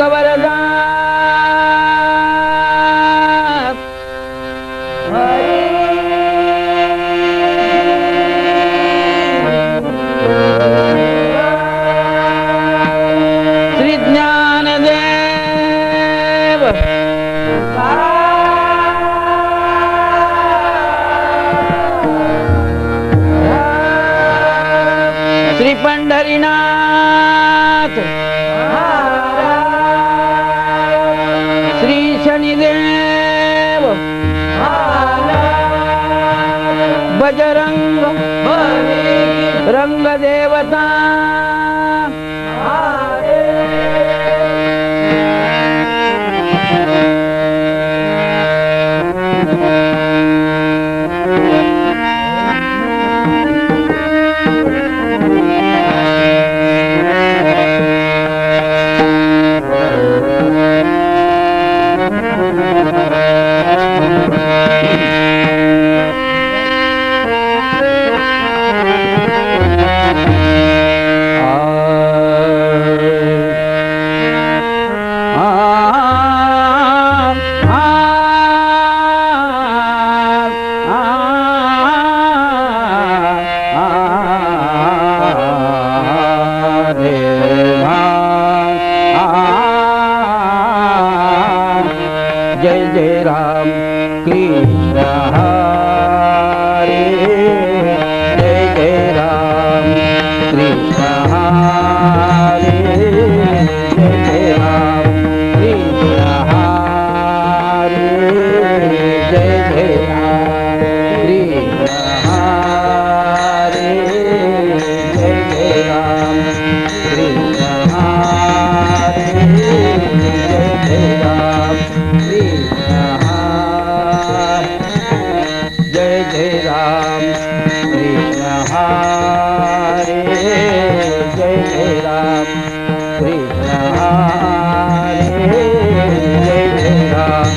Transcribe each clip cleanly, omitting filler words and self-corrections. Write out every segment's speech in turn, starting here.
कवरदास श्री ज्ञानदेव श्री पंढरीनाथ श्री शनिदेव बजरंग रंग देवता जय जय राम कृष्ण हरे जय जय राम कृष्ण हरे जय जय राम कृष्ण हरे जय जय राम कृष्ण हरे जय जय राम कृष्ण हरे जय जय राम जय जय राम कृष्ण हरे जय जय राम कृष्ण हरे जय जय राम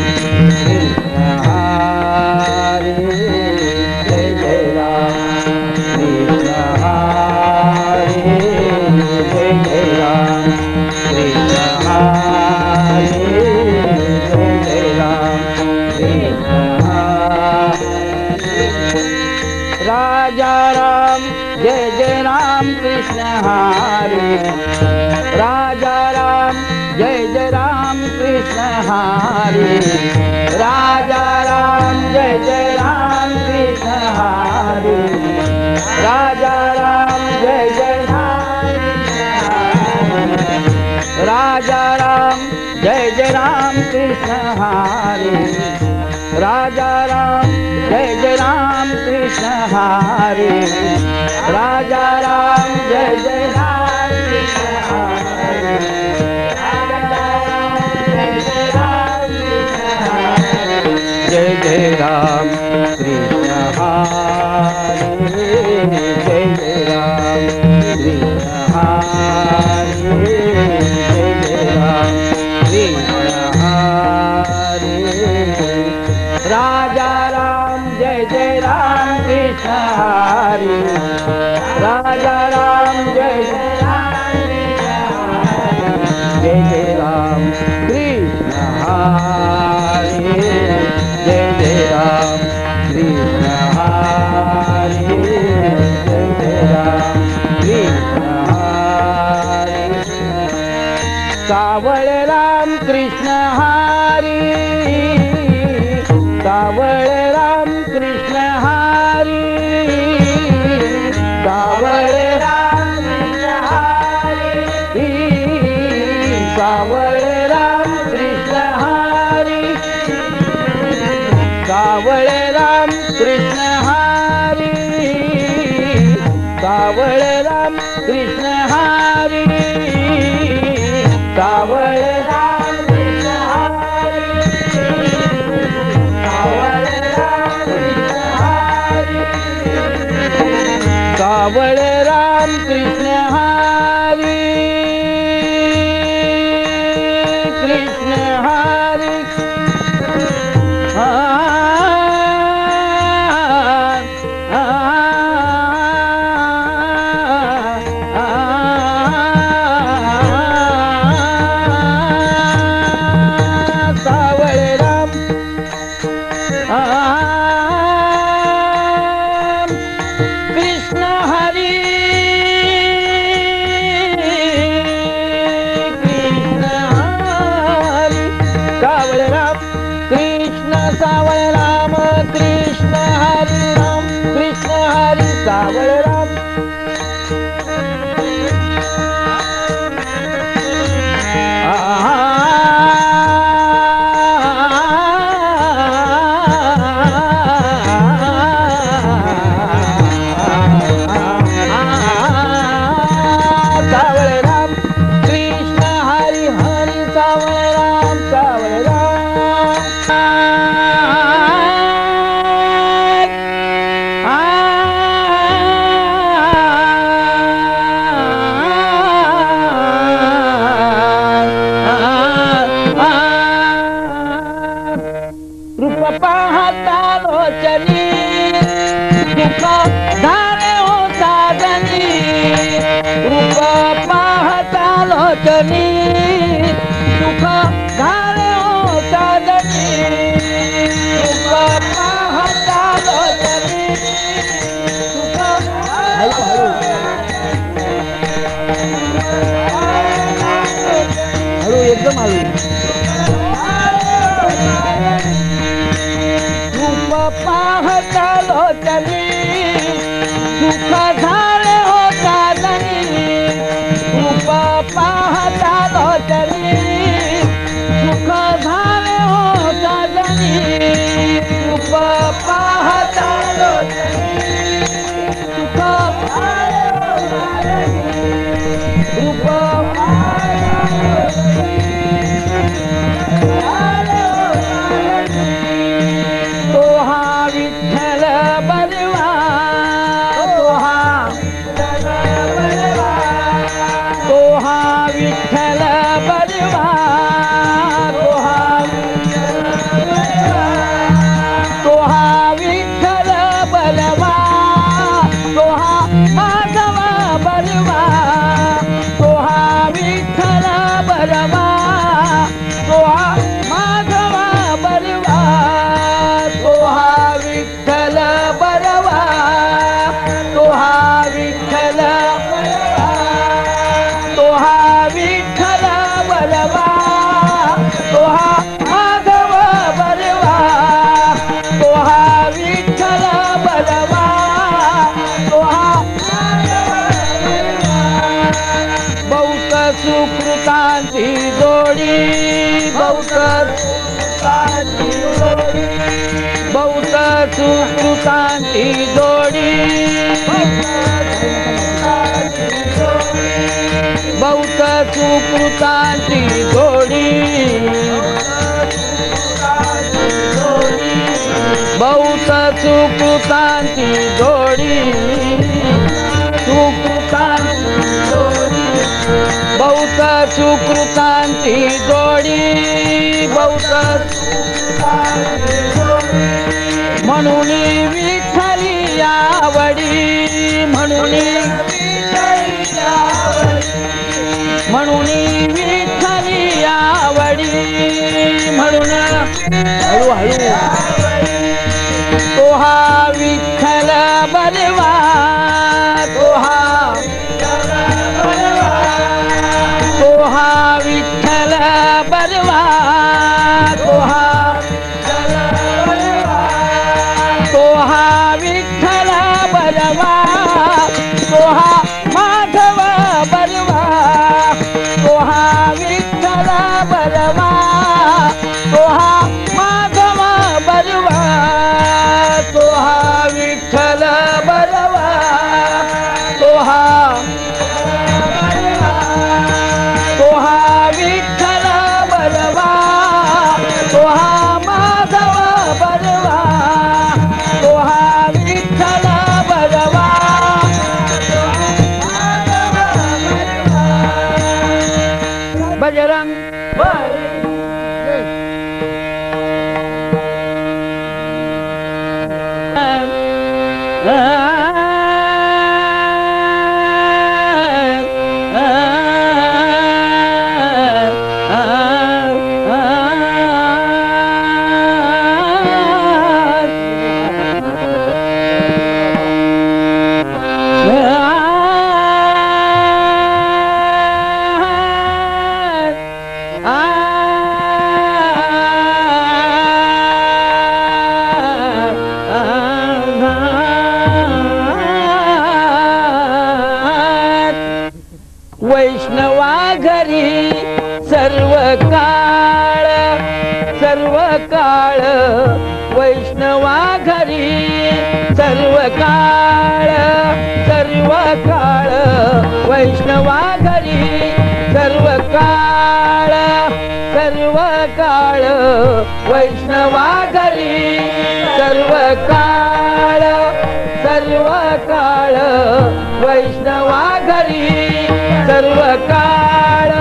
कृष्ण हरे जय जय राम कृष्ण हरे जय जय राम कृष्ण हरे जय जय राम कृष्ण राजा राम जय जय राम कृष्ण हरे राजा राम जय जय राम कृष्ण हरे राजा राम जय जय राम कृष्ण हरे राजा राम जय जय राम राजा राम जय जय राम कृष्ण हरे राजा राम जय जय राम कृष्ण हरे राजा राम जय जय राम कृष्ण हरे जय जय राम कृष्ण हरे जय जय राम कृष्ण हरे जय जय राम कृष्ण हरे राजा राम जय जय राम कृष्ण हरे राजा राम जय जय राम जय जय राम कृष्ण हरे जय जय राम कृष्ण हरे जय जय राम कृष्ण हरे सावळ राम कृष्ण हरे सावळ राम कृष्ण हरे सावळ राम कृष्ण हरे सावळ राम कृष्ण हरे सावळ राम कृष्ण हरे सावळ राम कृष्ण हरे सावळ राम कृष्ण सावळ राम कृष्ण हरे कृष्ण हरे सावळे राम सावळे राम कृष्ण हरी हरी सावळे राम सावळे रूप पाहता लोचनी दुःख धारे हो साधनी रूप पाहता लोचनी दुःख धारे हो साधनी रूप पाहता लोचनी दुःख हळू एकदम हळू रूप पाहता लोचनी दुःख झाले हो साधनी रूप पाहता लोचनी दुःख झाले हो साधनी रूप पाहता लोचनी दुःख झाले हो साधनी रूप विठ्ठल बलवा तोहा विठ्ठल बलवा तोहा विठ्ठल बलवा तोहा माधव बलवा तोहा विठ्ठल बलवा तोहा माधव बलवा तोहा विठ्ठल बलवा तोहा विठ्ठल बलवा तोहा विठ्ठल बलवा तोहा माधव बलवा तोहा विठ्ठल बलवा तोहा बहुत सुकृतांची जोडी बहुत बहुत सुकृतांची जोडी बहुत सुकृतांची जोडी बहुत सुकृतांची जोडी सुकृतांची जोडी बहुत सुकृतांची जोडी बहुत म्हणून विठ्ठली आवडी म्हणून म्हणून विठ्ठली आवडी म्हणून हळूहळू तोहा विठ्ठल बलवा तोहा तोहा विठ्ठल बलवा तोहा तोहा विठ्ठल बलवा तोहा माधव बलवा तोहा विठ्ठल बलवा तोहा माधव बलवा तोहा विठ्ठल बलवा तोहा तोहा विठ्ठल बलवा तोहा माधव बलवा तोहा विठ्ठल बलवा बजरंग Ah घरी सर्व काळ वैष्णवा घरी सर्व काळ वैष्णवा घरी सर्व काळ वैष्णवा घरी सर्व काळ वैष्णवा घरी सर्व काळ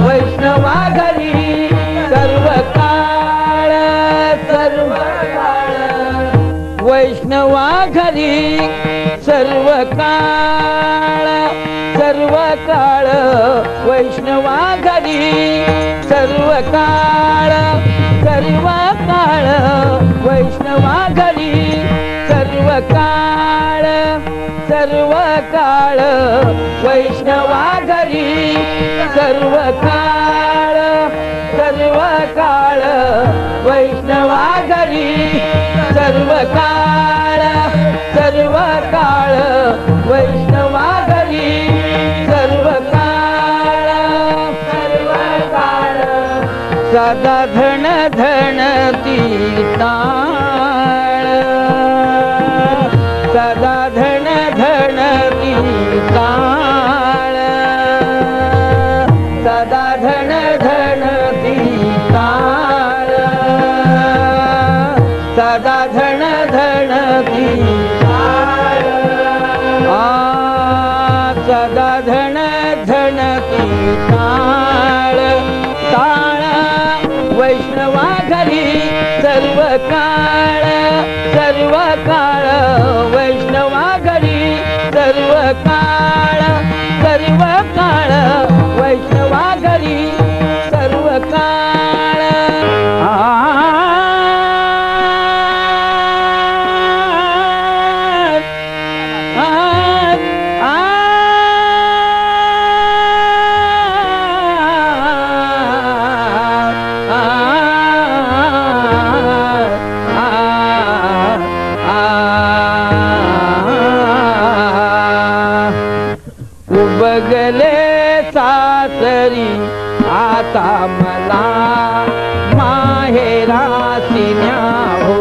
वैष्णवा घरी सर्व काळ वैष्णवा घरी सर्व काळ वैष्णवा घरी सर्व काळ वैष्णवा घरी सर्व काळ वैष्णवा घरी सर्व काळ वैष्णवा घरी सर्व काळ वैष्णवा घरी सर्व काळ सदा धन धनती ताळ सदा धन धनती ताळ सदा धन धनती ताळ सदा धन धनती ताळ सदा धन धनती ताळ ताळ वैष्णवा घरी सर्व काळ वैष्णवा घरी सर्व काळ वैष्णवा घरी सर्व काळ उबगले सासरी आता मला माहेराची न्याहो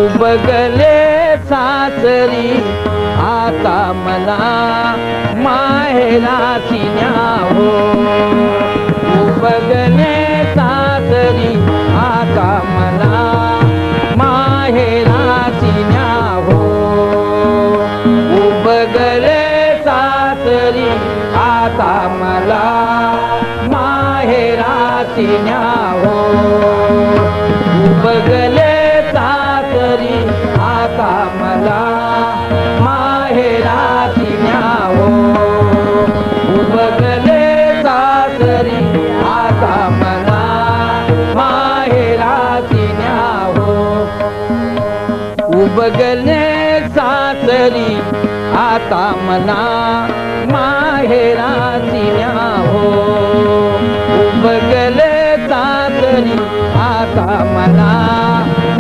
उबगले सासरी आता मला माहेराची न्याहो उबगले सासरी आता मला माहेराची न्याहो उबगले सासरी आता मला माहेराची न्याहो उबगले सासरी आता मला माहेराची न्याहो उबगले सासरी आता मला माहेराची न्याहो उबगले सासरी आता मला माहेराची न्याहो उबगले सासरी आता मला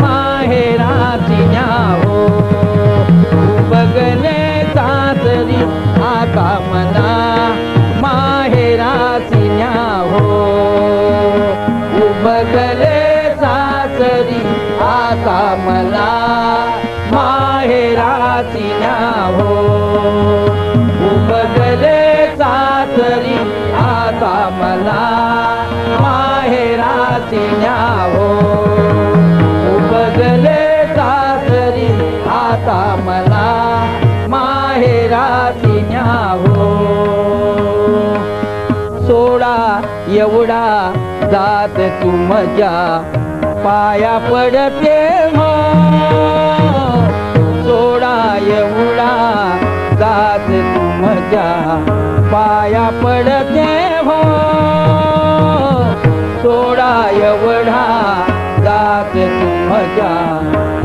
माहेराची न्याहो उबगले सासरी आता मला माहेराची न्याहो उबगले सासरी आता मला माहेराची न्याहो उबगले सासरी आता मला माहेराची न्याहो उबगले सासरी आता मला माहेराची न्याहो सोडा एवढा जात तू मजा पाया पडते हो सोडा एवढा जात तू मजा पाया पडते हो सोडा एवढा जात तू मजा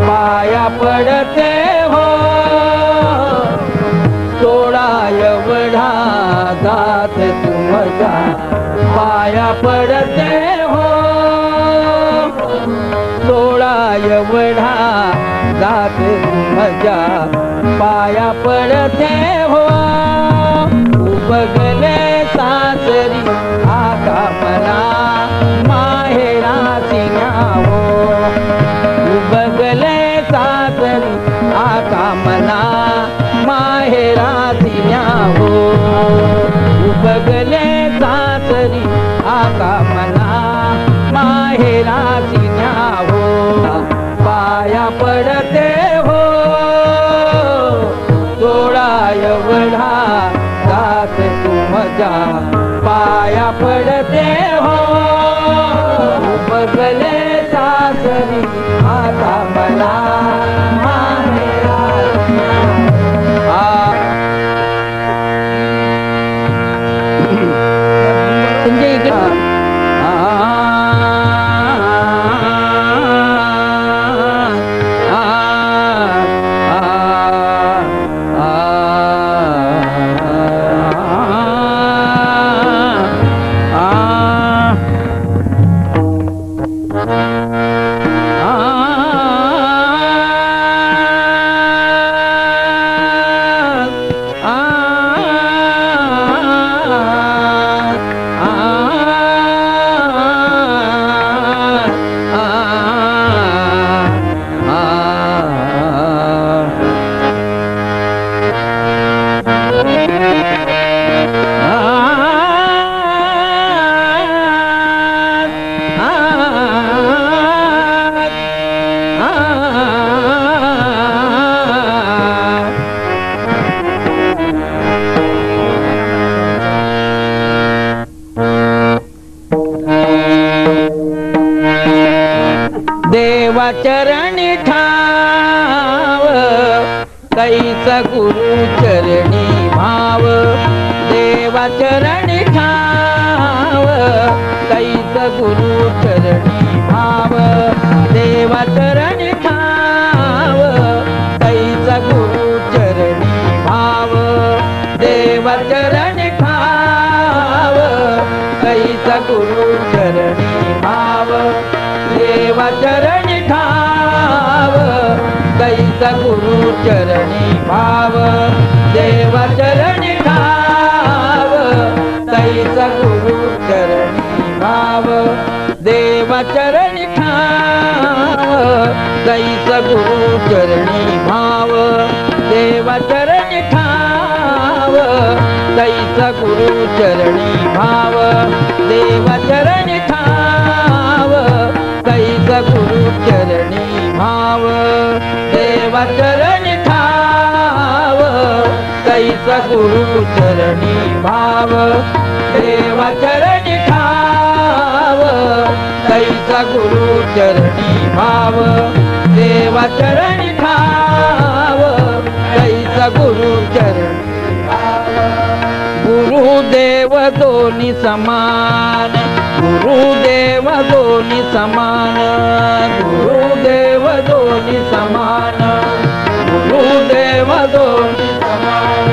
पाया पडते हो सोडा एवढा जात तू मजा पाया पडते हो सोडा एवढा जात तू मजा पाया पडते हो बसले सासरी आता मला माहेराची न्यावो पाया पडते हो सोळा एवढा दास तू मजा पाया पडते हो बसले सासरी आता मला देवा चरणी ठाव कैसा गुरु चरणी भाव देवा चरणी ठाव कैसा गुरु चरणी भाव देवा चरणी ठाव कैसा गुरु चरणी भाव देवा चरणी ठाव कैसा गुरु चरणी भाव देवा चरणी ठाव कैसा गुरु चरणी भाव देवा चरणी ठाव कैसा गुरु चरणी भाव देवा चरणी ठाव कैसा गुरु चरणी भाव देवा चरणी ठाव कैसा गुरु चरणी भाव देवा चरणी ठाव कैसा गुरु चरणी भाव देवा चरणी ठाव कैसा गुरु चरणी भाव देवा चरणी ठाव कैसा गुरु चरणी भाव देवा चरणी ठाव कैसा गुरु चरणी भाव गुरुदेव दोन्ही समान गुरुदेव दोन्ही समान गुरुदेव दोन्ही समान गुरुदेव दोन्ही समान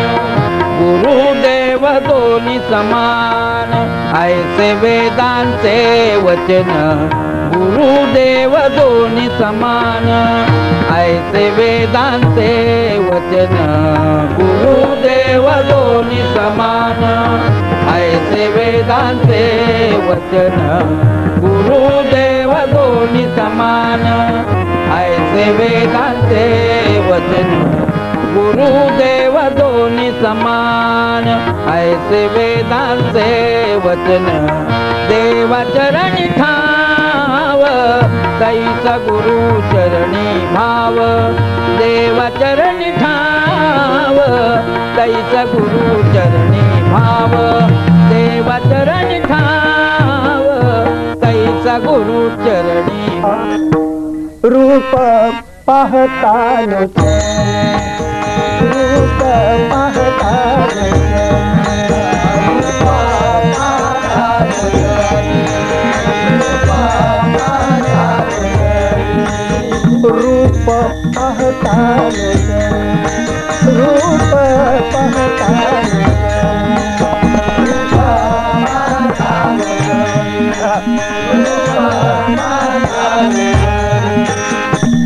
गुरुदेव दोन्ही समान ऐसे वेदांचे वचन गुरुदेव दोन्ही समान ऐसे वेदांचे वचन गुरुदेव दोन्ही समान ऐसे वेदांचे वचन गुरुदेव दोन्ही समान ऐसे वेदांचे वचन गुरुदेव दोन्ही समान ऐसे वेदांचे वचन देवा चरणी ठाव कैसा गुरु चरणी भाव देवा चरणी ठाव कैसा गुरु चरणी भाव देवा चरणी ठाव कैसा गुरु चरणी रूप पाहतान रूप पाहतान रूप पाहतान रूप पाहतान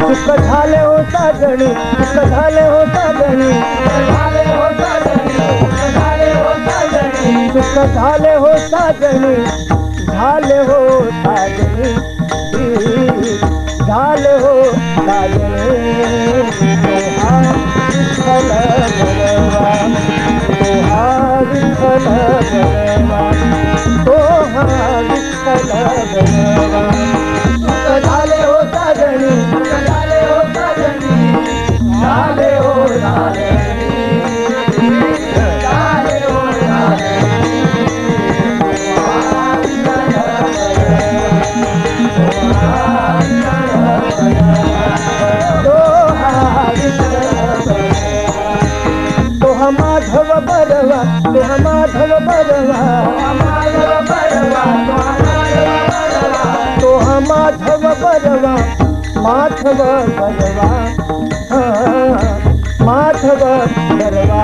सुख झाले हो साजणी सुख झाले हो साजणी सुख झाले हो साजणी झाले हो साजणी झाले हो साजणी तोहा विठ्ठल बळवा तोहा विठ्ठल बळवा तो माधव बरवा, तो माधव बरवा, माधव बरवा, माधव बरवा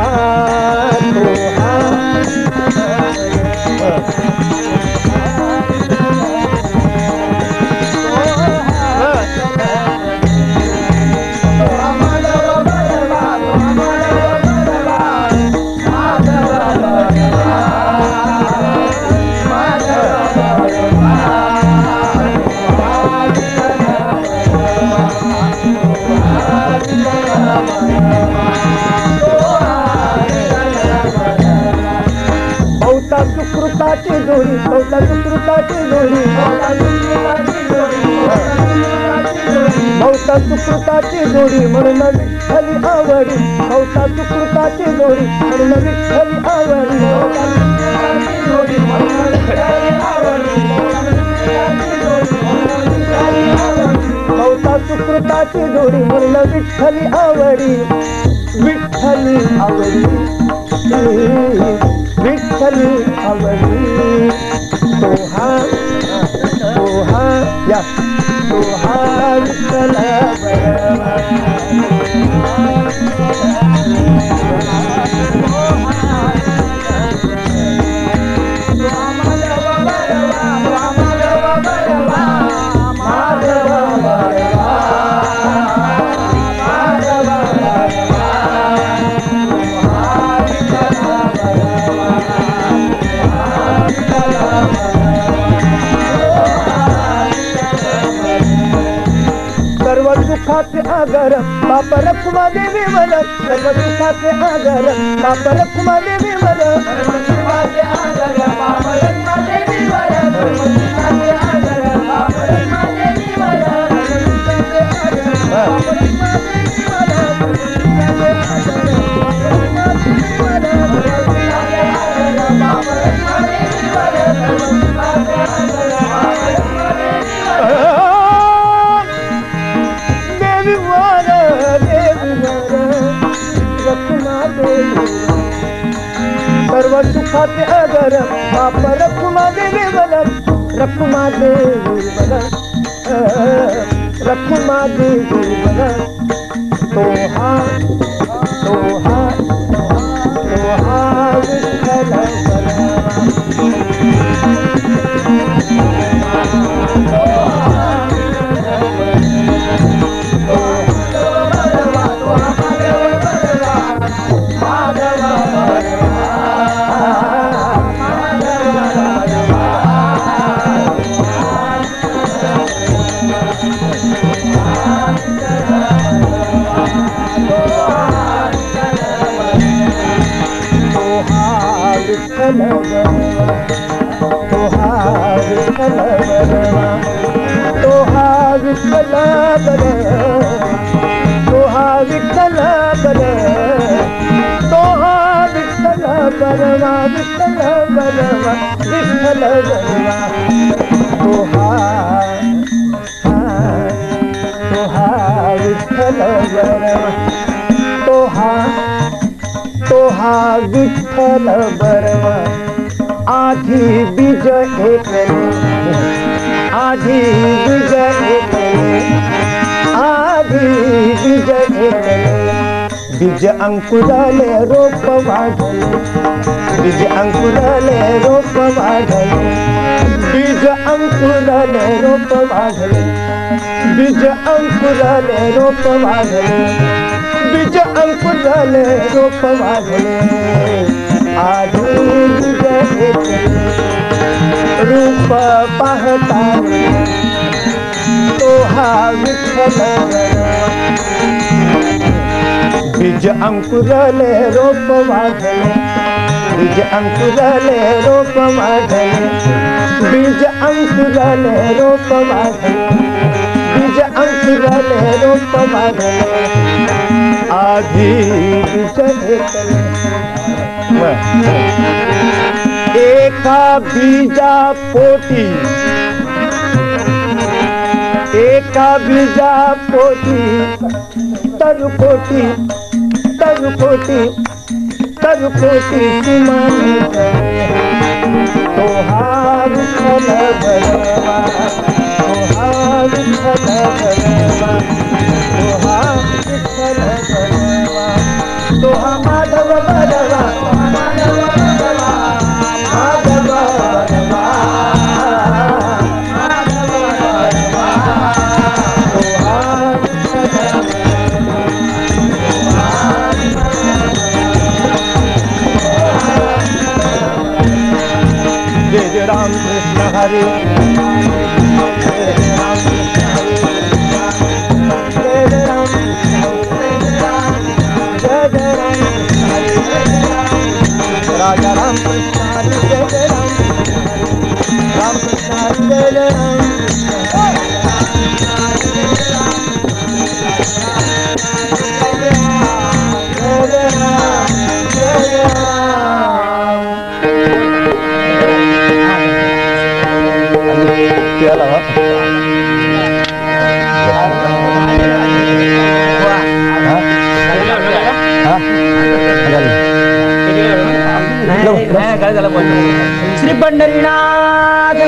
सुकृताची जोडी, बहुता सुकृताची जोडी, बहुता सुकृताची जोडी म्हणून विठ्ठली आवडी, बहुता सुकृताची जोडी म्हणून विठ्ठली आवडी, बहुता सुकृताची जोडी म्हणून विठ्ठली आवडी, विठ्ठली आवडी, विठ्ठली आवडी, तोहा या तोहा विठ्ठल बरवा, सुखाचे आगर बाप रखुमा देवी मला, सर्व सुखाचे आगर बाप रखुमा देवी मला, सुखाचे आगर बाप रखुमा देवी मला, सुखाचे आगर बाप रखुमा देवी मला, सुखाचे आगर बाप रखुमा देवी मला, सुखाचे आगर बाप रखुमा देवी मला, सुखाचे आगर बाप रखुमा देवी मला, सुखाचे आगर बाप रखुमा देवी मला, सर्व सुखाचे अगर बाप रखुमा देवी मला, रखुमा देवी मला, रखुमा देवी मला, तोहा तोहा तोहा विठ्ठल विठ्ठल बरवा, आधी बीज एकले, आधी बीज एकले, आधी बीज एकले, बीज अंकुराले रोप वाढले, बीज अंकुराले रोप वाढले, बीज अंकुराले रोप वाढले, बीज अंकुराले रोप वाढले, बीज अंकुराले रोप वाढले, आधी बीज एकले, रूप पाहता तोहा विठ्ठल बरवा, बीज अंकुराले रोप वाढले, बीज अंकुराले रोप वाढले, बीज अंकुराले रोप वाढले, बीज अंकुराले रोप वाढले, आधी बीज एकले, एका बीजा पोटी, एका बीजा पोटी, तरुकोटी, तरुकोटी, तर कोटी सुमन तो हा विठ्ठल भरवा तो हा विठ्ठल भरवा तो हा विठ्ठल भरवा तो हा माधव भरवा माधव भरवा माधव भरवा माधव भरवा तो हा विठ्ठल जय जय राम कृष्ण हरे जय राम कृष्ण हरे जय राम जय जय राम कृष्ण हरे राजा राम कृष्ण हरे जय जय राम कृष्ण हरे जय जय राम श्री पंढरीनाथ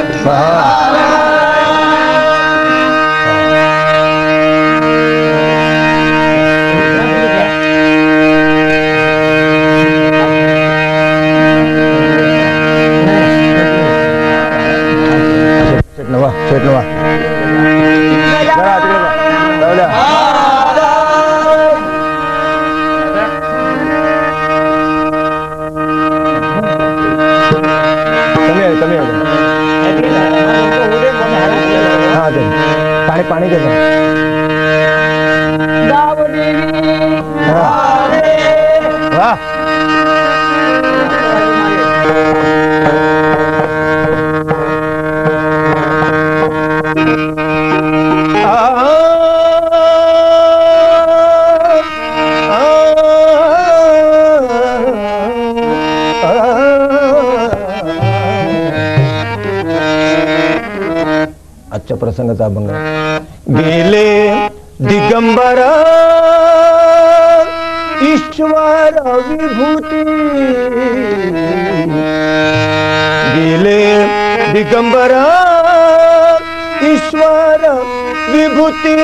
पाणी घेतो वा आजच्या प्रसंगाचा अभंग गेले दिगंबर ईश्वर विभूती गेले दिगंबर ईश्वर विभूती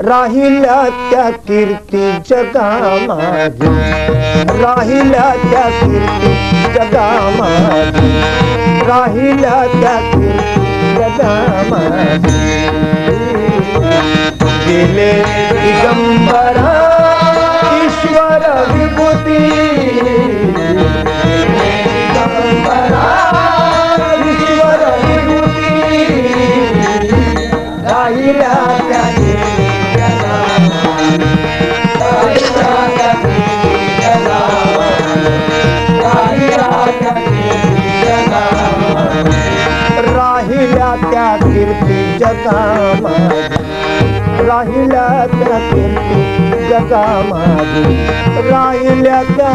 राहिल्या त्या कीर्ती जगामागे राहिल्या त्या कीर्ती जगामागे राहिल्या त्या कीर्ती जगामागे गेले दिगंबर ईश्वर विभूती दिगंबर ईश्वर विभूती राहिल्या त्या राहिल्या त्या कीर्ती जगामागे राहिल्या त्या कीर्ती जगामागे राहिल्या त्या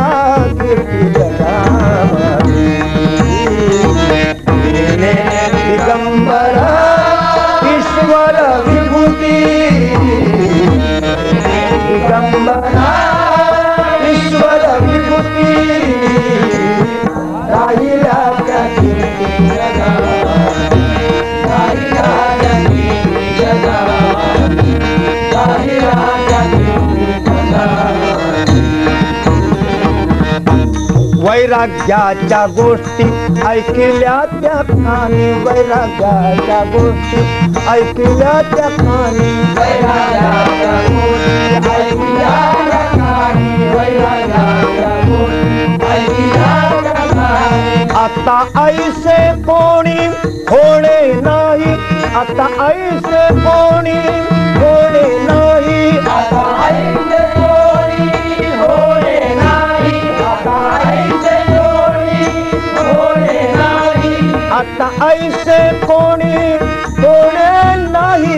कीर्ती जगामागे गेले दिगंबर ईश्वर विभूती दिगंबर ईश्वर विभूती राहिल्या त्या कीर्ती जगामागे राहिल्या त्या कीर्ती जगामागे राहिल्या त्या कीर्ती जगामागे वैराग्याच्या गोष्टी ऐकल्या त्या खाणी वैराग्याच्या गोष्टी ऐकल्या त्या खाणी वैराग्याच्या गोष्टी ऐकल्या त्या खाणी वैराग्याच्या गोष्टी ऐकल्या त्या खाणी आता ऐसे कोणी होणे नाही आता ऐसे कोणी होणे नाही आता ऐसे कोणी होणे नाही आता ऐसे कोणी होणे नाही आता ऐसे कोणी होणे नाही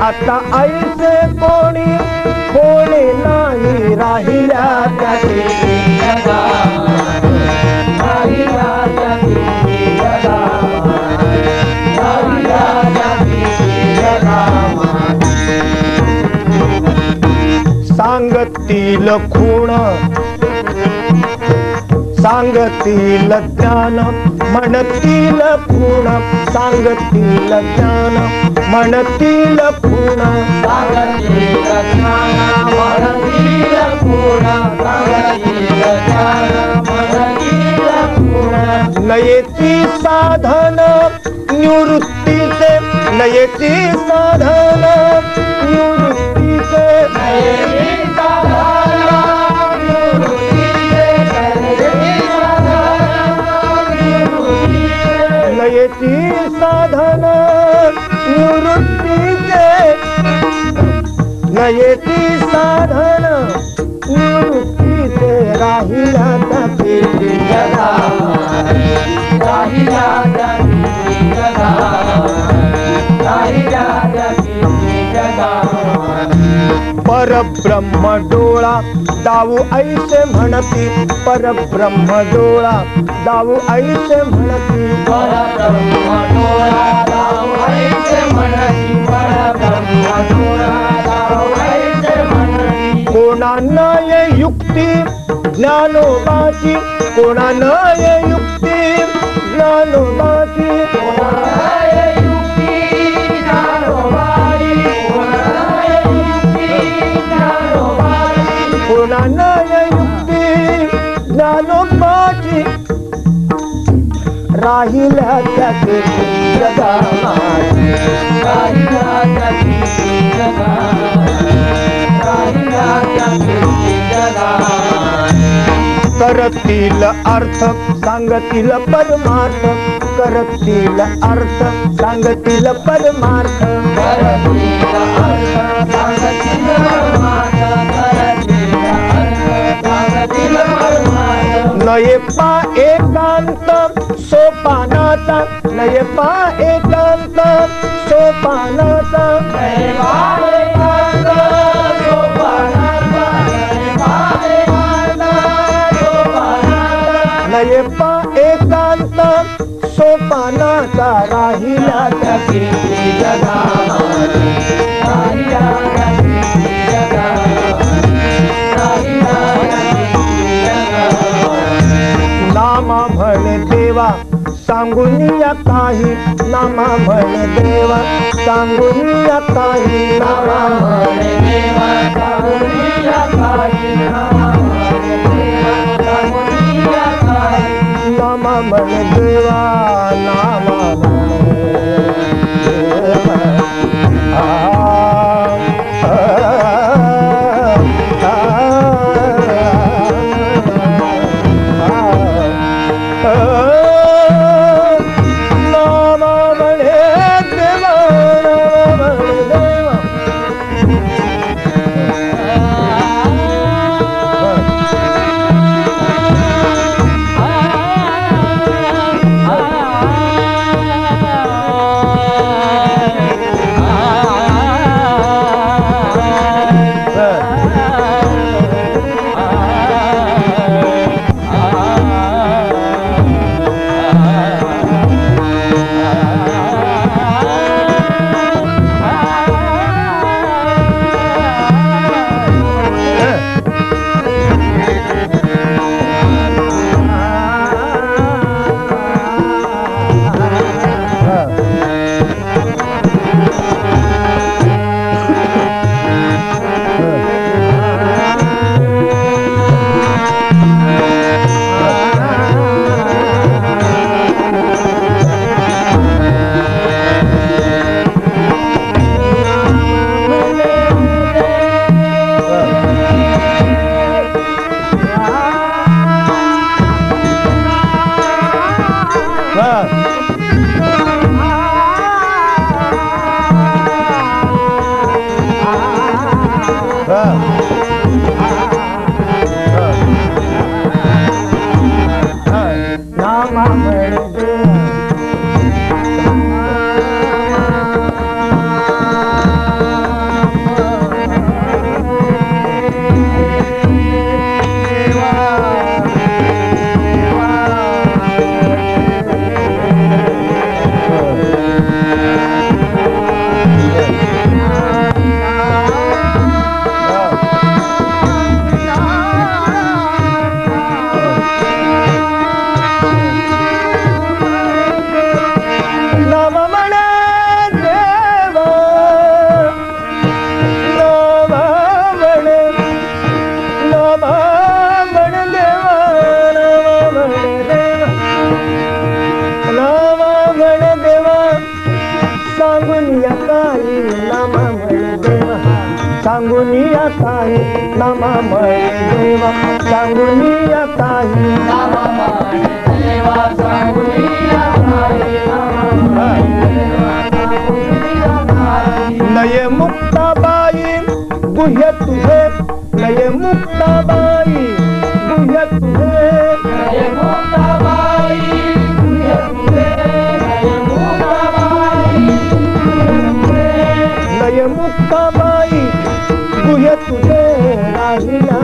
आता ऐसे कोणी होणे नाही राहिल्या त्या कीर्ती जगामागे राहिल्या त्या कीर्ती जगामागे राहिल्या त्या कीर्ती जगामागे सांगती खूण सांगतील ज्ञान म्हणतील खूण सांगतील ज्ञान म्हणतील खूण सांगतील ज्ञान म्हणतील खूण सांगतील ज्ञान म्हणतील खूण नयेची साधन निवृत्तीचे नयेची साधन निवृत्तीचे नयेची साधन निवृत्तीचे नयेची साधन निवृत्तीचे राहिला त्याची जगा राहिला त्याची जगा राहिला त्याची जगा परब्रह्म डोळा दाऊ ऐसे म्हणती परब्रह्म डोळा दाऊ ऐसे म्हणती परब्रह्म डोळा दाऊ ऐसे म्हणती परब्रह्म डोळा दाऊ ऐसे म्हणती कोणा नये युक्ती ज्ञानोबाची कोणा नये युक्ती ज्ञानोबाची कोणा नये युक्ती ज्ञानोबाची राहिल्या त्याचे जगा राहिला त्याची जगा राहिला त्याची जगा करतील अर्थ सांगतील परमार्थ करतील अर्थ सांगतील परमार्थ करतील अर्थ सांगतील परमार्थ करतील अर्थ सांगतील परमार्थ नये पा एकांत सोपानाचा नये पा एकांत सोपानाचा नये पा एकांत सोपानाचा राहिला त्याची जगा राहिला त्याची जगा राहिला त्याची जगा नामा म्हणे देवा सांगून या काही नामा म्हणे देवा सांगून या काही नामा म्हणे देवा सांगून या काही नामा म्हणे देवा सांगून या काही नामा म्हणे देवा नामा म्हणे देवा काही नामा मळे देवा सांगुनिया काही नामा मळे देवा सांगुनिया काही नये मुक्ताबाई गुह्य तुझे नये मुक्ताबाई गुह्य तुझे नये मुक्ताबाई गुह्य तुझे नये मुक्ताबाई गुह्य तुझे राहिला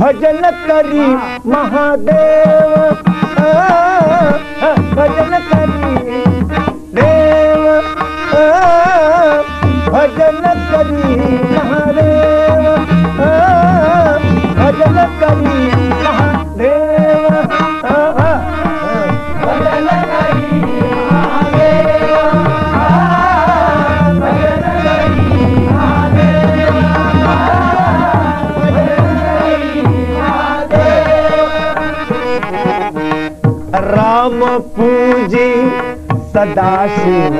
भजन करी महादेव भजन करी देव भजन करी महादेव भजन करी महादेव भजन करी महादेव भजन करी राम पूजी सदाशिव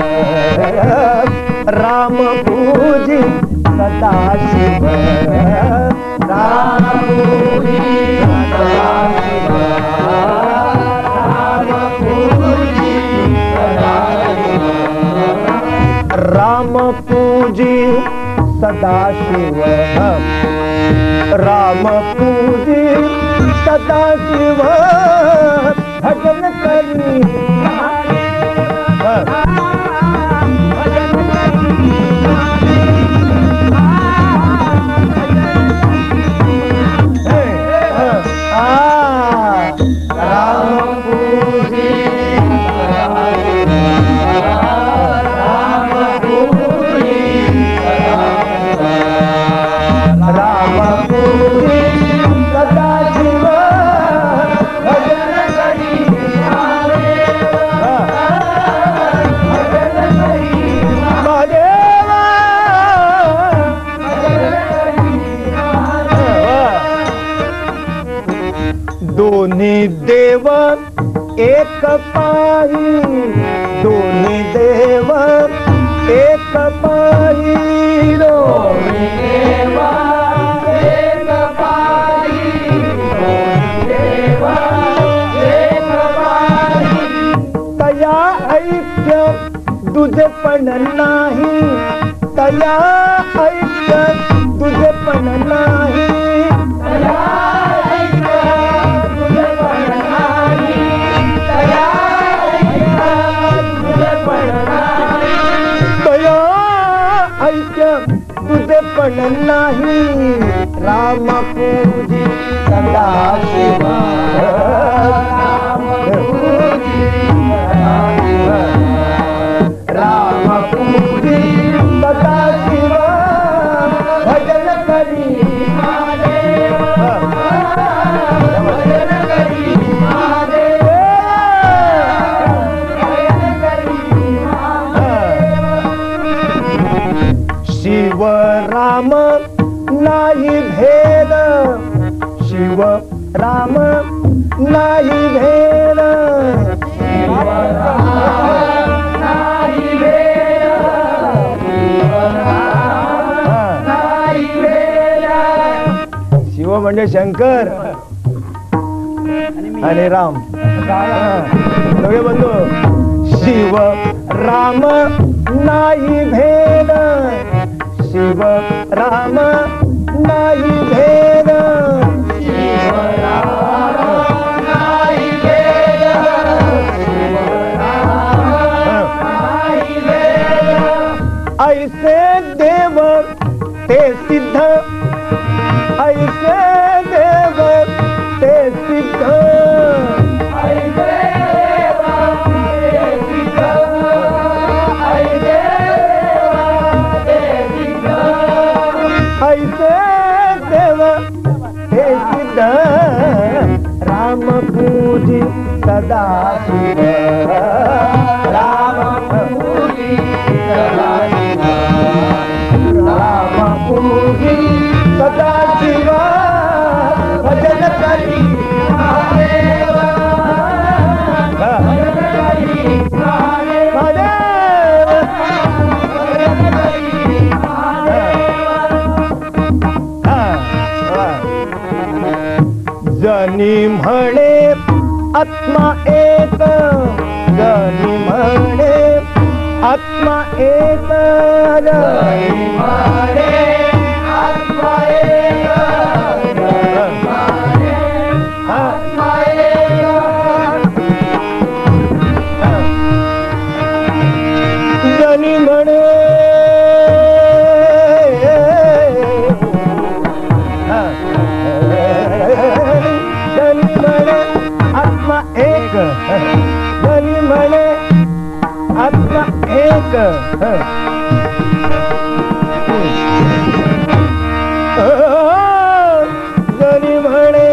राम पूजी सदाशिव राम पूजी सदाशिव राम पूजी सदाशिव राम पूजी सदाशिव राम पूजी सदाशिव भजन करी भजन करी राम पूजी राम पूजी राम पूजी सदाशिव भजन करी दोन्ही देव एक पायी दोन्ही देव एक पायी दोन्ही देव एक पायी दोन्ही देव एक पायी तया ऐक्य दुजेपण नाही तया ऐक्य दुजेपण नाही तया तुझे पण नाही राम पूजी सदाशिव राम पूजी राम पूजी सदाशिव भजन करी महादेव भजन करी महादेव भजन करी शिव राम नाही भेद शिव राम नाही भेद शिव राम नाही भेद शिव राम नाही भेद शिव म्हणजे शंकर आणि राम दोघे बंधू शिव राम नाही भेद शिव राम नाही भेद शिव राम नाही भेद शिव राम नाही भेद ऐसे देव ते सिद्ध ऐसे देव ते सिद्ध ऐसे देव ते सिद्ध ऐसे ऐसे देव हे सिद्ध राम पूजी सदाशिव राम पूजी सदा जनी म्हणे आत्मा एक, जनी म्हणे आत्मा एक, जनी म्हणे आत्मा एक, आत्मा एक, जनी म्हणे आत्मा एक, जनी म्हणे आत्मा एक, जनी म्हणे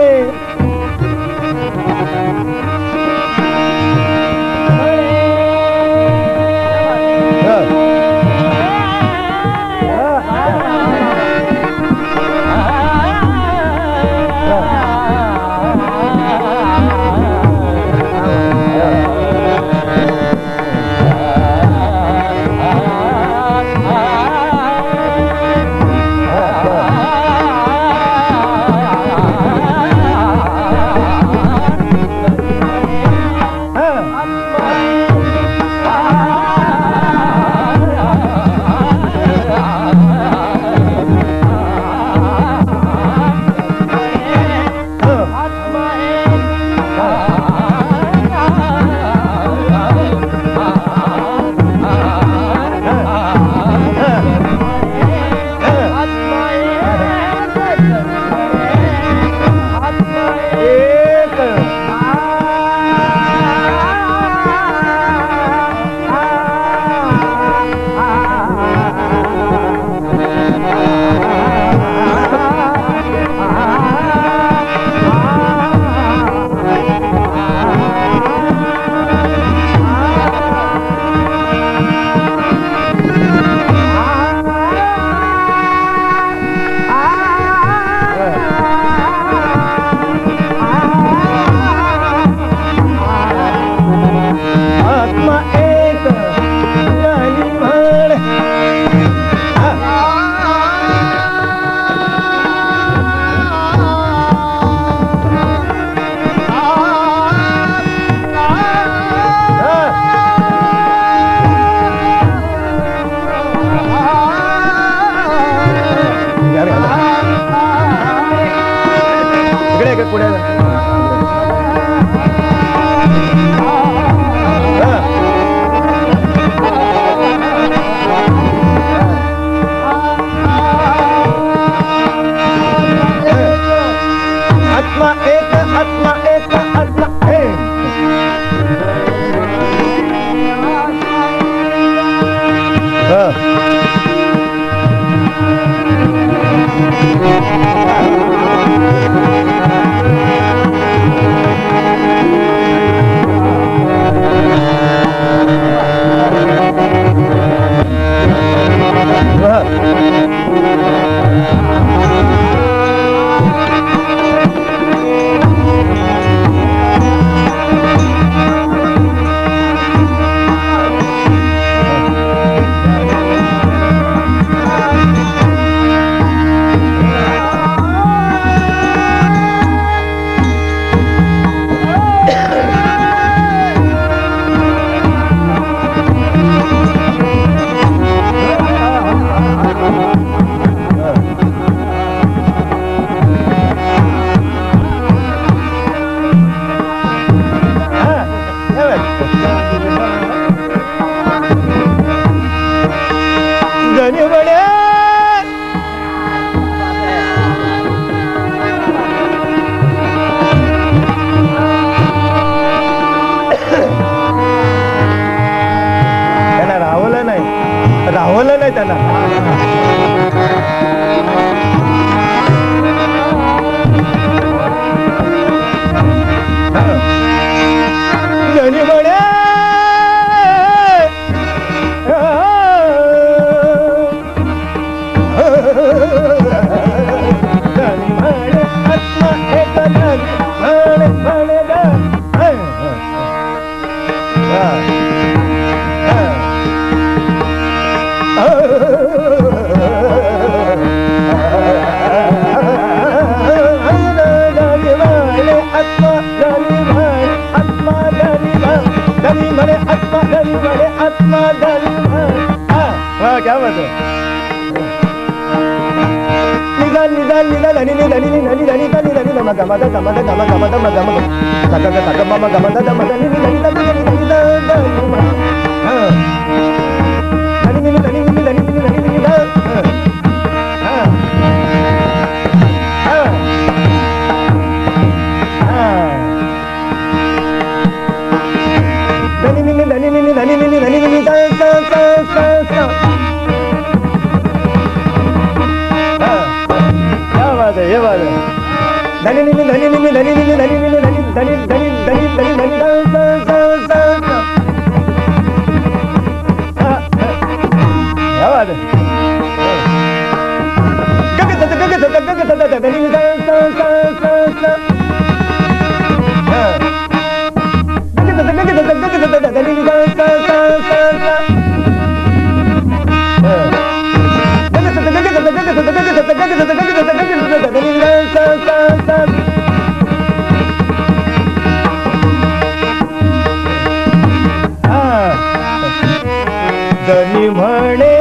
गणी म्हणे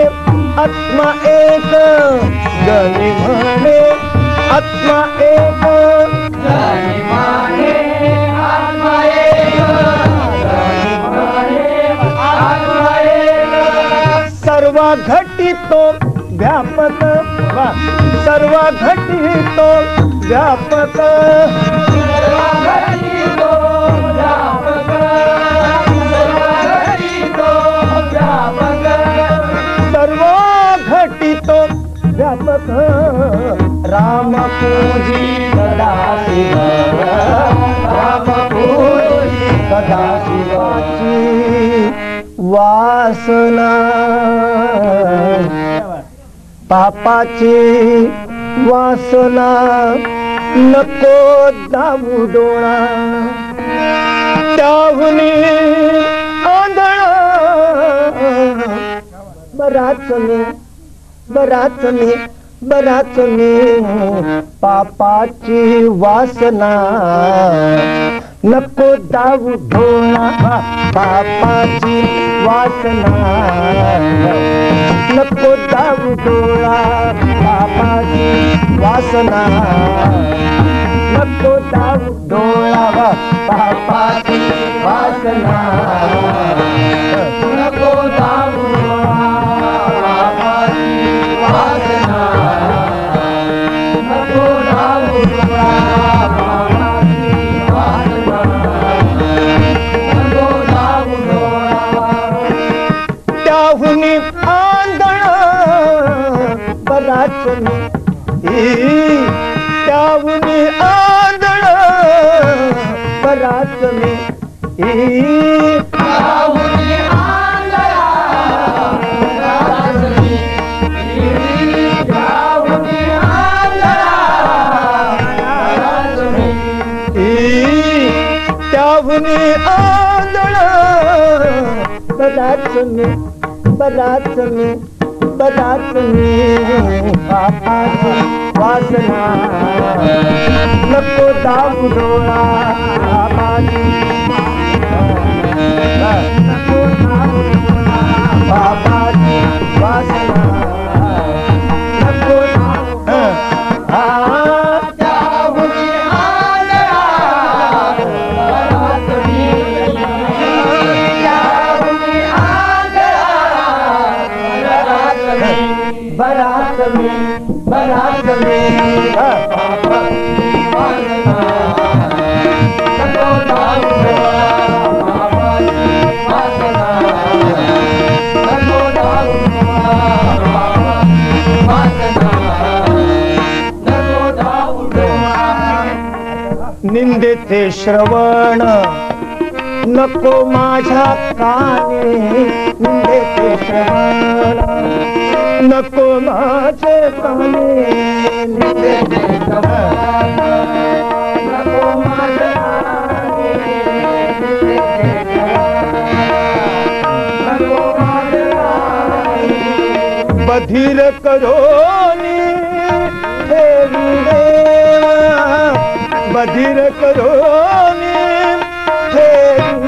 आत्मा एक, गणी म्हणे आत्मा एक, गणी म्हणे आत्मा एक, गणी म्हणे आत्मा एक. सर्व घटितो व्यापक, सर्व घटितो व्यापक, सर्व घटितो व्यापक, सर्व घटितो व्यापक. राम पूजी सदाशिव, राम पूजी सदाशिवाची वासना, पापाची वासना नको दाऊ डोळा. त्याहुनी आंधळा बराच मी, बराच मी, बराच मी. पापाची वासना नको दाऊ डोळा. पापाची वासना नको दाऊ डोळा. पापाची वासना नको दाऊ डोळा. पापाची वासना नको दाऊ डोळा. पापाची वासना नको दाऊ डोळा. पापाची वासना नको दाऊ डोळा. त्याहुनी आंधळा बराच मी, त्याहुनी आंधळा बराच मी. त्याहुनी आंधळा बराच मी, त्याहुनी आंधळा बराच मी. त्याहुनी आंधळा बराच मी, बराच मी, बराच मी. पापाची वासना नको दाऊ डोळा. पापाची नको दाऊ डोळा. पापाची वासना नको दाऊ डोळा. त्याहुनी आंधळा बराच मी, त्याहुनी आंधळा बराच मी. बराच मी, बराच मी. पापाची वासना नको दाऊ डोळा. पापाची वासना नको दाऊ डोळा. पापाची वासना नको दाऊ डोळा. निंदेचे श्रवण नको माझ्या कानी. निंदेचे श्रवण नको माझे कानी. निंदेचे श्रवण नको माझ्या कानी. नको माझ्या कानी. बधीर करोनी ठेवी देवा. बधीर करोनी ठेवी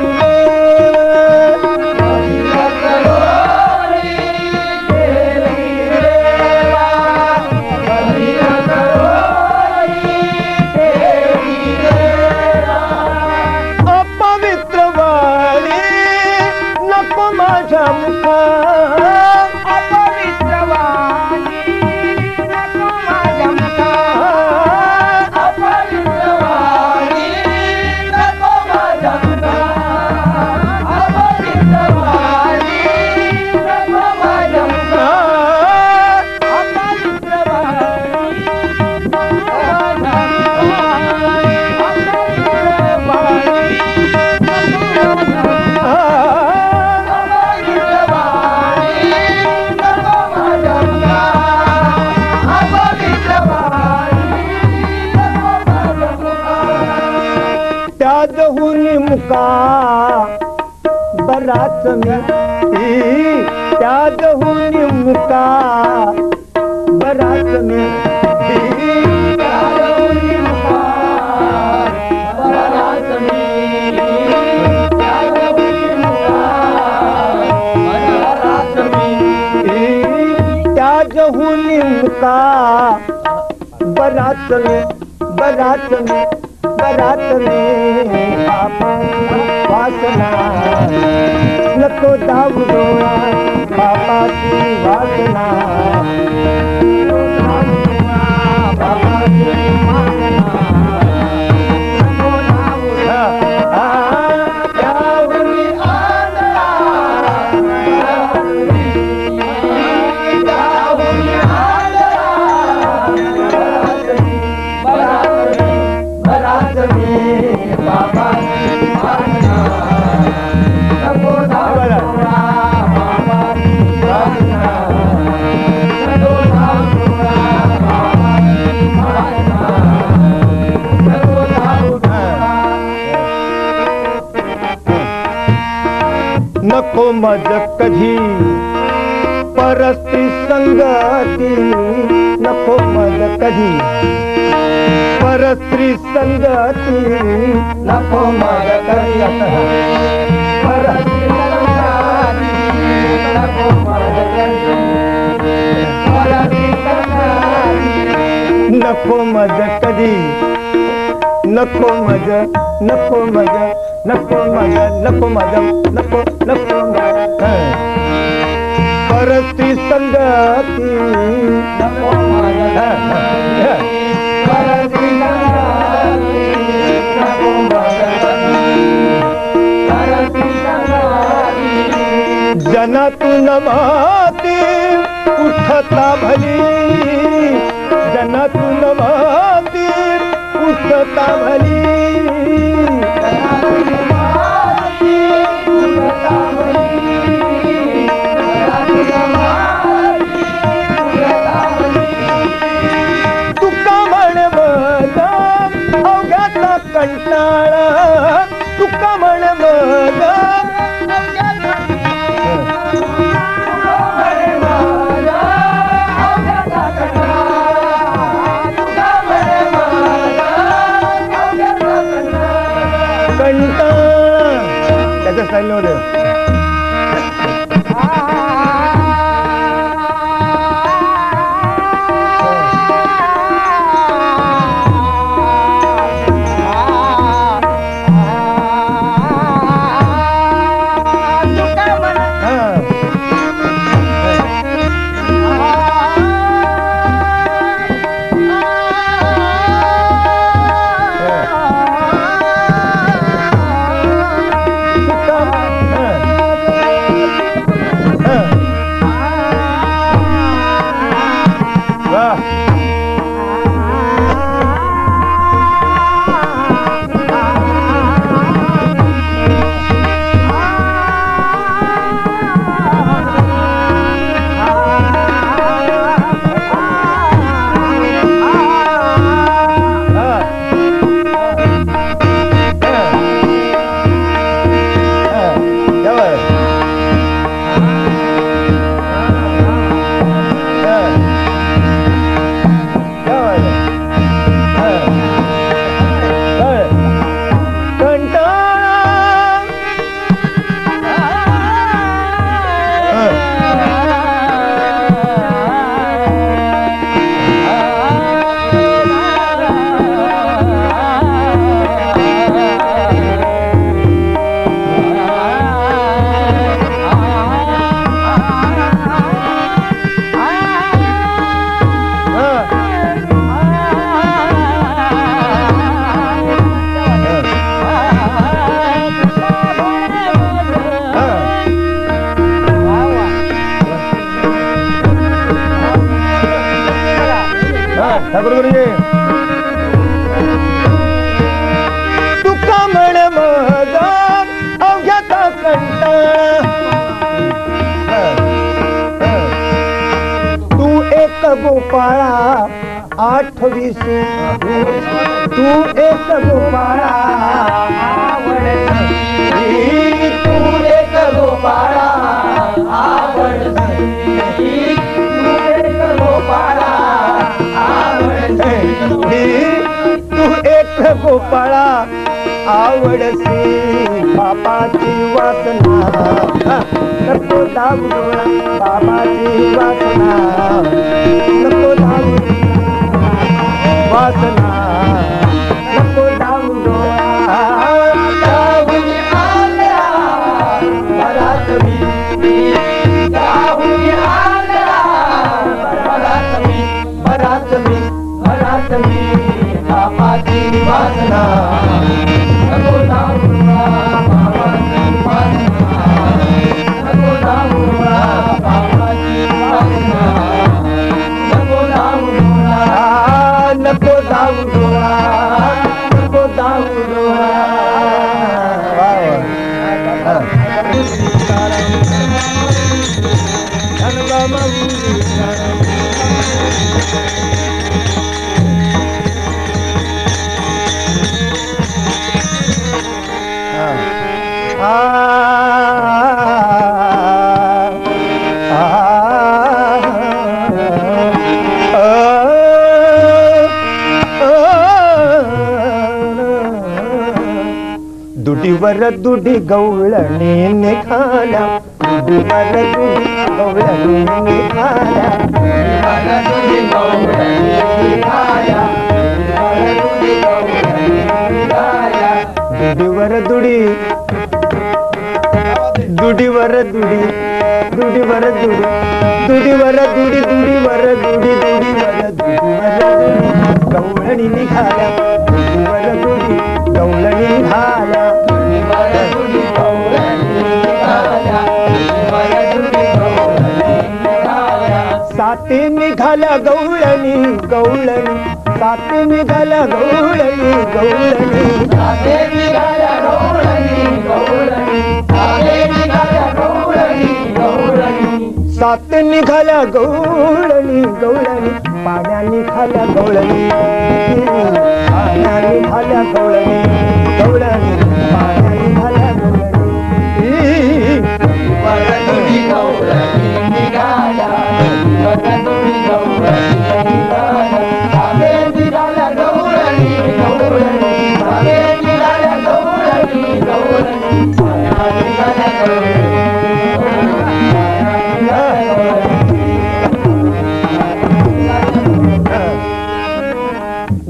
करोनी देवी देवा. बधीर मुका बराच मी त्याजहून मुका बराच मी त्याजहून मुका बराच मी बराच मी बराच मी वासना नको धावू डोळा बापाची वासना नको मज कधी परस्त्री संगती नको मज कधी परस्त्री संगती नको मज कधी परस्त्री संगती नको मज कधी नको मज कधी नको मज नको मज नको मज नको मज नको नको परस्त्री संगती नको मज परस्त्री संगती नको मज परस्त्री संगती जनातून माती उठता भली जनातून माती उठता भली तुका म्हण मग अवघ्याचा कंटाळा तुका म्हण मग त्याच्या स्टाईल मध्ये ठाकूर गुरुजी तुका म्हण मग अवघ्याचा कंटाळा तू एक गोपाळा 28 तू एक गोपाळा तू एक गोपाळा आवडती तू एक गोपाळा आवडती तू एक गोपाळा आवडसी बाबाची वासना नको दाबू डोळा बाबाची वासना नको दाबू वासना नको दाबू डोळा जाऊन आल्या परत मी जाऊन आल्या परत मी बाबाची वासना नको दाबूला बाबाची वासना नको दाबूला बाबाची वासना नको दाबूला नको दाबू डोळा नको दाबू डोळा दुडीवर दुडी गवळणी निघाल्या दुडीवर दुडी गवळणी निघाल्या दुडीवर दुडी दुडीवर दुडी दुडीवर दुडी दुडीवर दुडी दुडीवर दुडी दुडीवर दुडीवर दुडी गवळणी निघाल्या दुडीवर दुडी गवळणी निघाल्या साती निघाल्या गवळणी गवळणी साती निघाल्या गवळणी गवळणी सात निघाल्या गवळणी गवळणी पाण्या निघाल्या गवळणी पाण्या निघाल्या गवळणी गवळणी पाण्या निघाल्या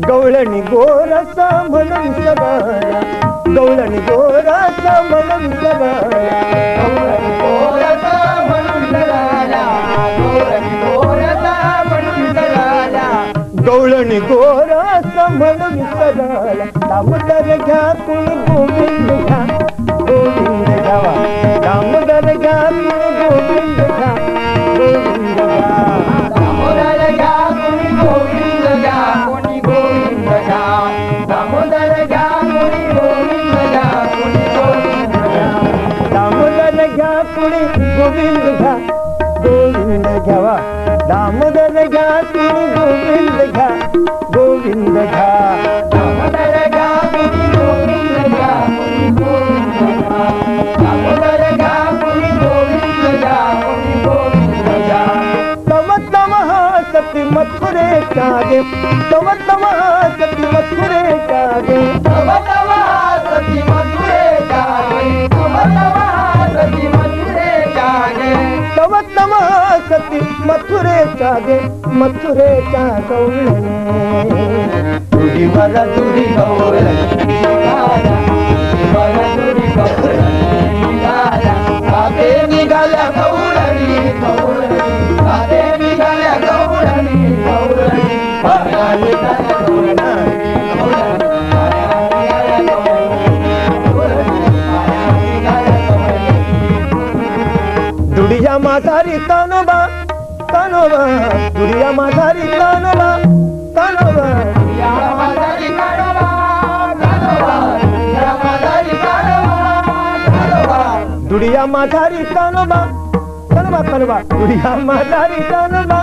गवळणी गोरसा म्हणून सगळ्या गवळणी गोरसा म्हणून सगळ्या गवळणी गोरसा म्हणून सगळ्या दामोदर घ्या कुणी गोविंद घ्या गोविंद घ्यावा दामोदर घ्या कुणी गोविंद घ्या गोविंद घ्या दामोदर घ्या कुणी गोविंद घ्या कोणी गोविंद घ्या दामोदर घ्या कुणी गोविंद घ्या कोणी गोविंद घ्या दामोदर घ्या कुणी गोविंद घ्या गोविंद घ्यावा दामोदर घ्या कुणी गोविंद घ्या गोविंद घ्या दामोदर घ्या कुणी गोविंद घ्या कोणी गोविंद घ्या दामोदर घ्या कुणी गोविंद घ्या कोणी गोविंद घ्या तम तम सती मथुरे कागे तम तम सती मथुरे कागे तव तव सती मथुरे जागे तव तव सती मथुरे जागे तम तम सती मथुरे कागे मथुरे का गवळणी दुडीवर दुडी गवळणी निघाल्या गवळणी निघाल्या गवळणी दुडिया म्हातारी तानोबा तानोबा दुडिया म्हातारी तानोबा तानोबा दुडिया म्हातारी तानोबा तानोबा तानोबा दुडिया म्हातारी तानोबा तानोबा तानोबा दुडिया म्हातारी तानोबा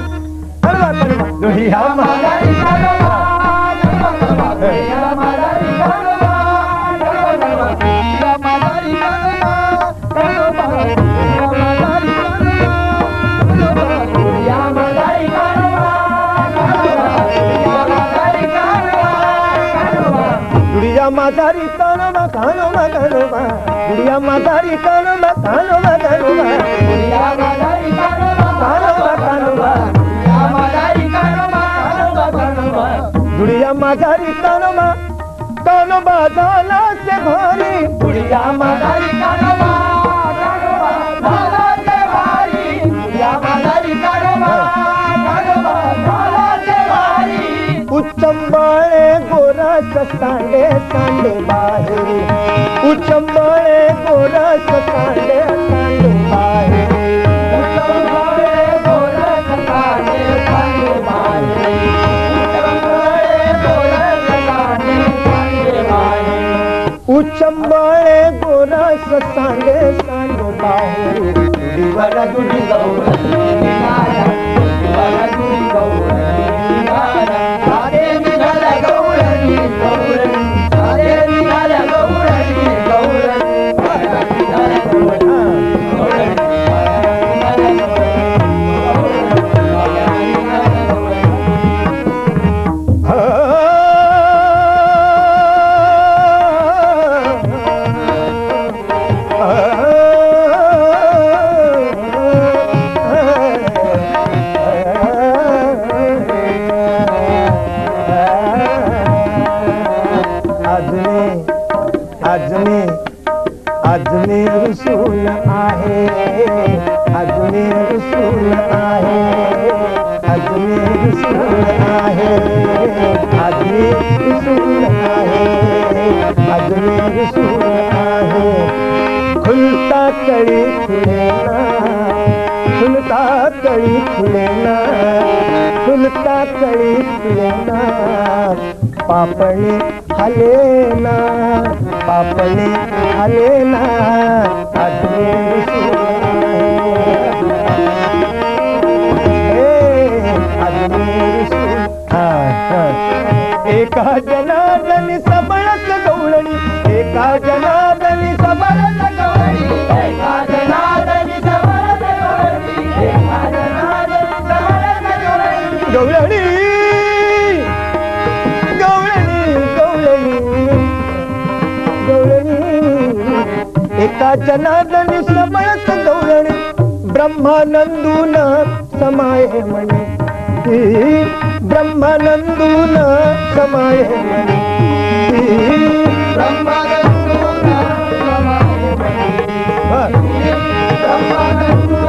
गुडिया माधारी कानोबा कानोबा कानोबा गुडिया माधारी कानोबा कानोबा कानोबा गुडिया माधारी कानोबा कानोबा कानोबा गुडिया माधारी कानोबा कानोबा कानोबा गुडिया माधारी कानोबा कानोबा झाला से भारी गुडिया माधारी कानोबा कानोबा झाला से भारी गुडिया माधारी कानोबा कानोबा झाला से भारी उचंबाळे गोरस सांडे सांडे बाहेरी उचंबाळे गोरस सांडे सांडे बाहेरी उचंबाळे गोरस सांडे सांडे बाहेरी उचंबाळे गोरस सांडे सांडे बाहेरी दुडीवर दुडी गौरणी निघाला दुडीवर दुडी गौरणी निघाला सारे निघाला गौरणी गौरणी सारे निघाला गौरणी गौरणी सारे निघाला गौरणी गौरणी सारे निघाला अजमेर रसूल आहे अजमेर रसूल आहे अजमेर रसूल आहे अजमेर रसूल आहे अजमेर रसूल आहे खुलता कळी खुलेना खुलता कळी खुलेना खुलता कळी खुलेना पापणी हलेना पापणी हलेना अजमेर रसूल अजमेर रसूल एका जनार्दनी सबळच गवळणी एका जनार्दनी सबळच गौरणी एका जनार्दनी सबळच गौरणी एका जनार्दनी सबळच गौरणी गवळणी गवळणी गवळणी एका जनार्दनी सबळच गवळणी ब्रह्मानंदून समाये म्हणे ब्रह्मानंदून समाये म्हणे ब्रह्मानंदून समाये म्हणे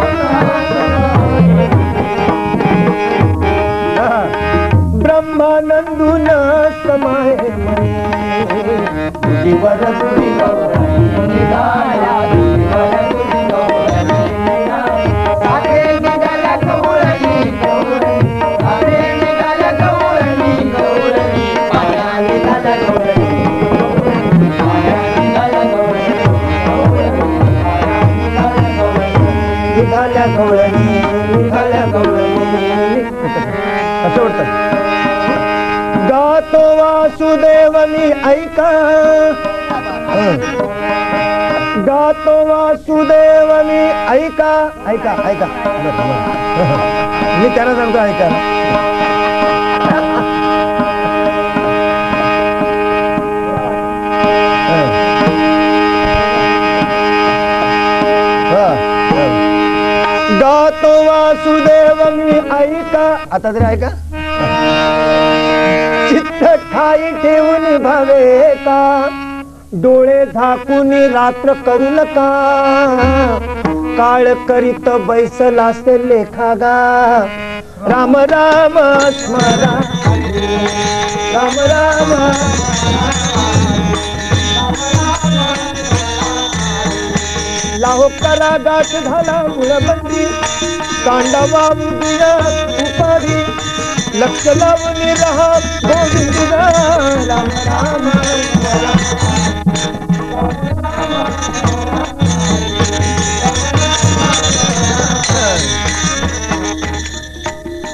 ब्रह्मानंदून समाये म्हणे दुडीवर दुडी गौरणी निघाला दुडीवर दुडी गौरणी निघाला सारे निघाला गौरणी गौरणी सारे निघाला गौरणी गौरणी पाया निघाला गौरणी पाया निघाला गौरणी निघाल्या गवळणी निघाल्या गवळणी असं वाटतं गातो वासुदेव मी ऐका गातो वासुदेव मी ऐका ऐका ऐका मी त्यांना सांगतो ऐका गातो वासुदेव मी ऐका आता तरी ऐका चित्त ठाई ठेवून भावे का डोळे झाकून रात्र करू नका काळ करीत बैसला से लेखा गा राम राम स्मरा राम राम लाहो करा गाठ झाला मुळबंदी कांडावा उदिया उपाधी लक्ष लावून रहा गोविंद राम राम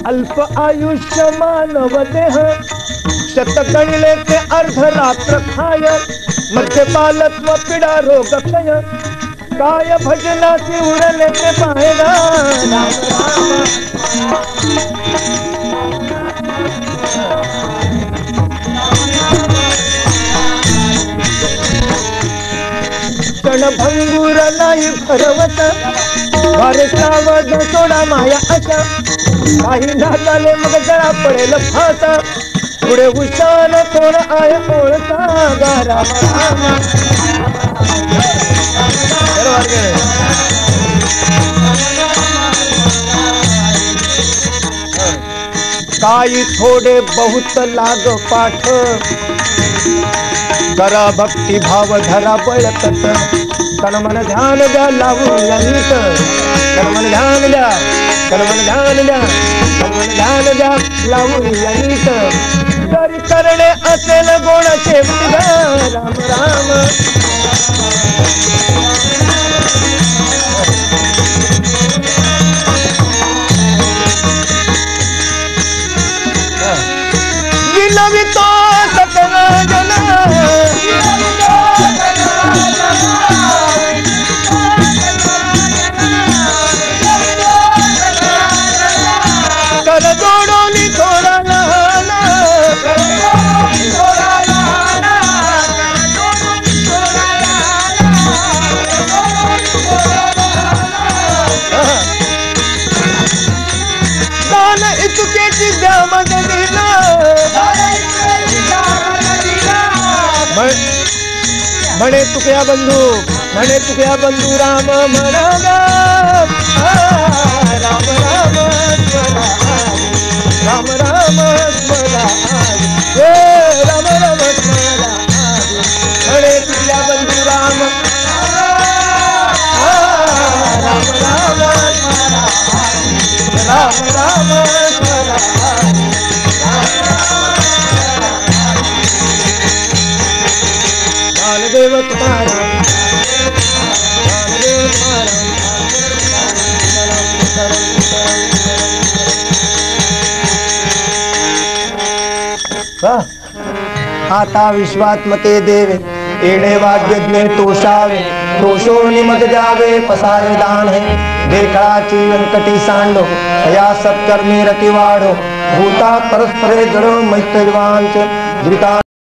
अल्प आयुष्य मानव देह शतकणिले ते अर्ध रात्र खाय मध्य बालत्व पिडा रोग क्षय काय भजनासी उडले ते पाहेगा राम राम मन भंगूर नाही भरवत वारे सावध सोडा माया अशा काही ना झाले मग जरा पडेल फासा पुढे हुशार कोण आय ओळखा गा राम राम काही थोडे बहुत लाग पाठ करा भक्ती भाव धरा बळकत तनमन ध्यान द्या लावून नीट तनमन ध्यान द्या तनमन ध्यान द्या तनमन ध्यान द्या लावून नीट जरी करणे असेल गोड शेवटी राम राम विलवितो सकल जन कर जोडोनी थोडा लहान दान इतुकेची द्या मदतीला म्हणे तुकया बंधू राम म्हणा राम राम स्वरा राम राम स्वरा हे राम राम स्वरा म्हणे तुकया बंधू राम राम राम स्वरा राम राम स्वरा देव तुम्हारा आता विश्वात्मके देवे एडे वाद्यज्ञे तोषावे तोषो निमग जावे पसारे दान है देखळाची व्यंकटी सांडो या सत्कर्मी रती वाढो भूता परस्परे जडो मैत्रिवांच धृता